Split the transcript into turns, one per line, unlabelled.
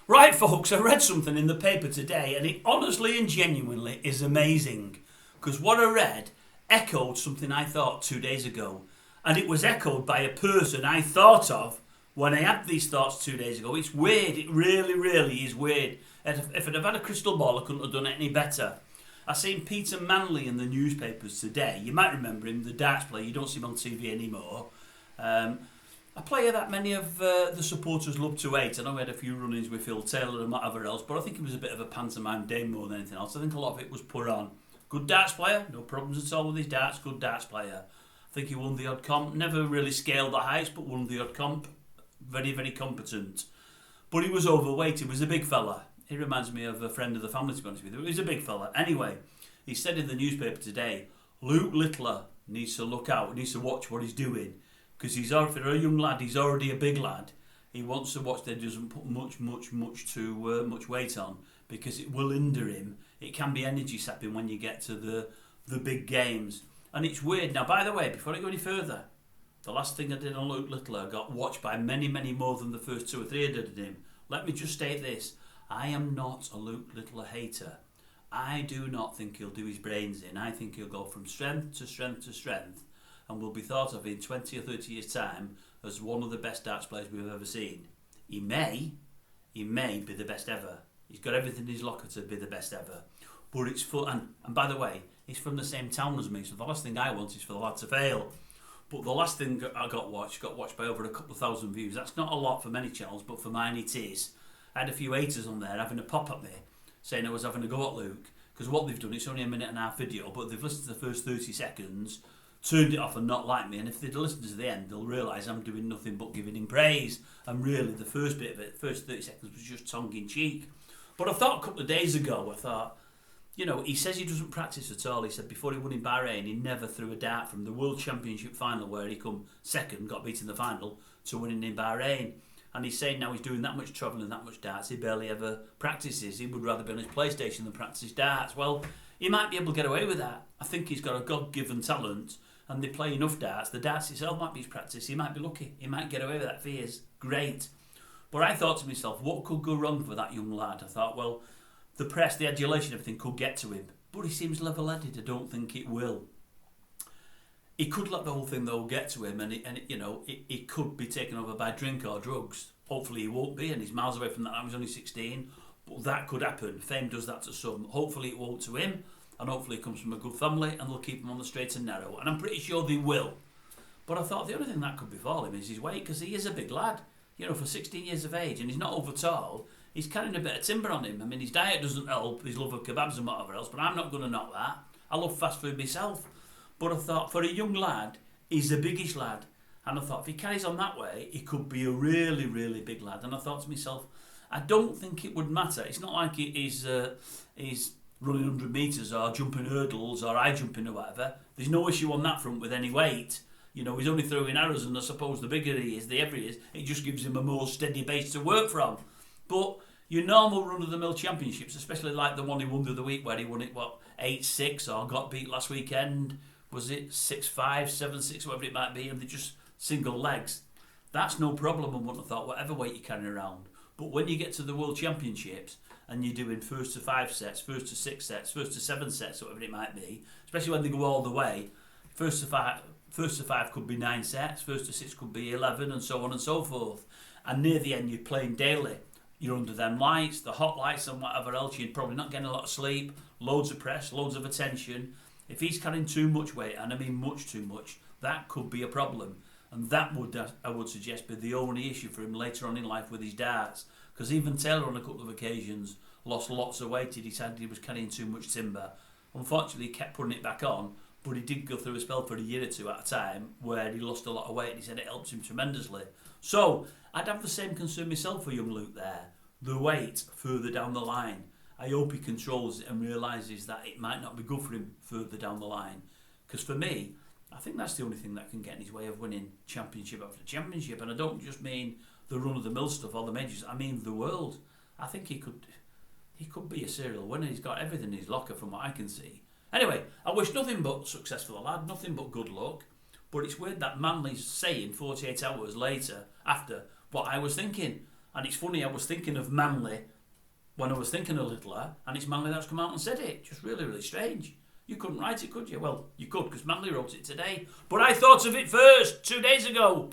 Right, folks, I read something in the paper today, and it honestly and genuinely is amazing. Because what I read echoed something I thought 2 days ago. And it was echoed by a person I thought of when I had these thoughts 2 days ago. It's weird. It really, really is weird. If I'd have had a crystal ball, I couldn't have done it any better. I seen Peter Manley in the newspapers today. You might remember him, the darts player. You don't see him on TV anymore. A player that many of the supporters love to hate. I know we had a few run-ins with Phil Taylor and whatever else, but I think it was a bit of a pantomime dame more than anything else. I think a lot of it was put on. Good darts player, no problems at all with his darts, good darts player. I think he won the odd comp, never really scaled the heights, but won the odd comp. Very, very competent. But he was overweight, he was a big fella. He reminds me of a friend of the family, to be honest with you. He was a big fella. Anyway, he said in the newspaper today, Luke Littler needs to look out, needs to watch what he's doing. Because he's already, for a young lad, he's already a big lad. He wants to watch that he doesn't put much weight on, because it will hinder him. It can be energy sapping when you get to the big games. And it's weird. Now, by the way, before I go any further, the last thing I did on Luke Littler got watched by many, many more than the first 2 or 3 I did of him. Let me just state this. I am not a Luke Littler hater. I do not think he'll do his brains in. I think he'll go from strength to strength to strength, and will be thought of in 20 or 30 years' time as one of the best darts players we've ever seen. He may be the best ever. He's got everything in his locker to be the best ever. But it's full, and by the way, he's from the same town as me, so the last thing I want is for the lad to fail. But the last thing I got watched by over a couple of thousand views. That's not a lot for many channels, but for mine it is. I had a few haters on there having a pop at me, saying I was having a go at Luke, because what they've done, it's only a minute and a half video, but they've listened to the first 30 seconds, turned it off and not like me, and if they'd listened to the end, they'll realise I'm doing nothing but giving him praise. And really, the first bit of it, first 30 seconds, was just tongue-in-cheek. But I thought a couple of days ago, he says he doesn't practice at all. He said before he won in Bahrain, he never threw a dart from the World Championship final, where he come second, got beaten in the final, to winning in Bahrain. And he's saying now he's doing that much travelling, that much darts, he barely ever practices. He would rather be on his PlayStation than practice his darts. Well, he might be able to get away with that. I think he's got a God-given talent, and they play enough darts. The darts itself might be his practice. He might be lucky. He might get away with that if he is. Great. But I thought to myself, what could go wrong for that young lad? I thought, well, the press, the adulation, everything could get to him. But he seems level-headed. I don't think it will. He could let the whole thing, though, get to him, and it could be taken over by drink or drugs. Hopefully he won't be, and he's miles away from that. He's only 16. But that could happen. Fame does that to some. Hopefully it won't to him. And hopefully he comes from a good family, and they'll keep him on the straight and narrow. And I'm pretty sure they will. But I thought the only thing that could befall him is his weight, because he is a big lad. For 16 years of age, and he's not over tall. He's carrying a bit of timber on him. I mean, his diet doesn't help, his love of kebabs and whatever else, but I'm not going to knock that. I love fast food myself. But I thought, for a young lad, he's a biggish lad. And I thought, if he carries on that way, he could be a really, really big lad. And I thought to myself, I don't think it would matter. It's not like he's running 100 metres or jumping hurdles or high jumping or whatever. There's no issue on that front with any weight. He's only throwing arrows, and I suppose the bigger he is, the heavier he is, it just gives him a more steady base to work from. But your normal run-of-the-mill championships, especially like the one he won the other week, where he won it, 8-6, or got beat last weekend, was it 6-5, 7-6, whatever it might be, and they're just single legs. That's no problem, I wouldn't have thought, whatever weight you're carrying around. But when you get to the World Championships, and you're doing first to 5 sets, first to 6 sets, first to 7 sets, whatever it might be, especially when they go all the way, first to 5 could be 9 sets, first to 6 could be 11, and so on and so forth. And near the end, you're playing daily. You're under them lights, the hot lights and whatever else. You're probably not getting a lot of sleep, loads of press, loads of attention. If he's carrying too much weight, and I mean much too much, that could be a problem. And that would, I would suggest, be the only issue for him later on in life with his darts. Because even Taylor on a couple of occasions lost lots of weight. He decided he was carrying too much timber. Unfortunately, he kept putting it back on, but he did go through a spell for a year or two at a time where he lost a lot of weight, and he said it helped him tremendously. So I'd have the same concern myself for young Luke there. The weight further down the line. I hope he controls it and realises that it might not be good for him further down the line. Because for me, I think that's the only thing that can get in his way of winning championship after championship. And I don't just mean the run-of-the-mill stuff or the majors. I mean the world. I think he could be a serial winner. He's got everything in his locker from what I can see. Anyway, I wish nothing but success for the lad, nothing but good luck. But it's weird that Manley's saying 48 hours later, after, what I was thinking. And it's funny, I was thinking of Manley when I was thinking of Littler, and it's Manley that's come out and said it. Just really, really strange. You couldn't write it, could you? Well, you could, because Manley wrote it today. But I thought of it first, 2 days ago.